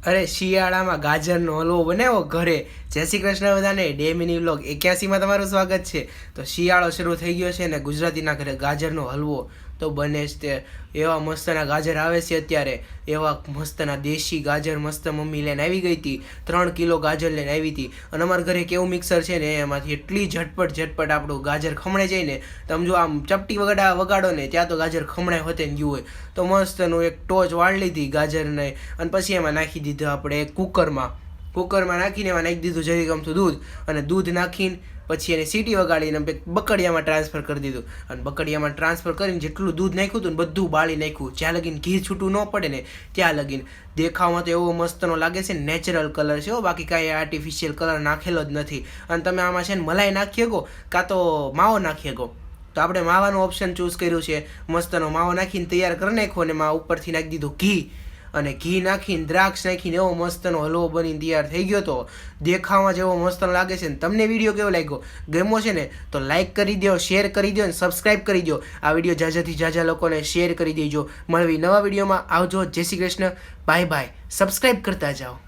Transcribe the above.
અરે શિયાળામાં ગાજરનો હલવો બનાવો ઘરે. જય શ્રી કૃષ્ણ બધાને. ડે મિની વ્લોગ 81માં તમારું સ્વાગત છે. તો શિયાળો શરૂ થઈ ગયો છે ને ગુજરાતીના ઘરે ગાજરનો હલવો તો બને જ તે. એવા મસ્તના ગાજર આવે છે અત્યારે, એવા મસ્તના દેશી ગાજર મસ્ત મમ્મી લઈને આવી ગઈ હતી. 3 કિલો ગાજર લઈને આવી હતી. અને અમારા ઘરે કેવું મિક્સર છે ને એમાંથી એટલી ઝટપટ આપણું ગાજર ખમણાઈ જાય ને, તમે જો આમ ચપટી વગાડો ને ત્યાં તો ગાજર ખમણાઈ હોતે ને ગયું હોય. તો મસ્તનું એક ટોચ વાળી લીધી ગાજરને, અને પછી એમાં નાખી દીધું આપણે કુકરમાં નાખીને એમાં નાખી દીધું જરીક અમથું દૂધ, અને દૂધ નાખીને પછી એને સીટી વગાડીને બકડિયામાં ટ્રાન્સફર કરી દીધું. અને બકડિયામાં ટ્રાન્સફર કરીને જેટલું દૂધ નાખ્યું હતું ને બધું બાળી નાખ્યું, જ્યાં લગીને ઘી છૂટું ન પડે ને ત્યાં લગીને. દેખાવમાં તો એવો મસ્તનો લાગે છે, નેચરલ કલર છે, બાકી કાંઈ આર્ટિફિશિયલ કલર નાખેલો જ નથી. અને તમે આમાં છે ને મલાઈ નાખી શકો કાં તો માવો નાખી શકો. તો આપણે માવાનું ઓપ્શન ચૂઝ કર્યું છે. મસ્તનો માવો નાખીને તૈયાર કરી નાખ્યો, અને એમાં ઉપરથી નાખી દીધું ઘી, અને ઘી નાખીને દ્રાક્ષ નાખીને એવો મસ્તનો હલવો બનીને તૈયાર થઈ ગયો. તો દેખાવમાં જેવો મસ્તનો લાગે છે ને. તમને વિડીયો કેવો લાગ્યો? ગમ્યો છે ને તો લાઇક કરી દો, શેર કરી દો અને સબસ્ક્રાઈબ કરી દો. આ વિડીયો જાજાથી જાજા લોકોને શેર કરી દેજો. મળવી નવા વિડીયોમાં. આવજો. જય Shri Krishna. Bye bye. Subscribe કરતા જાઓ.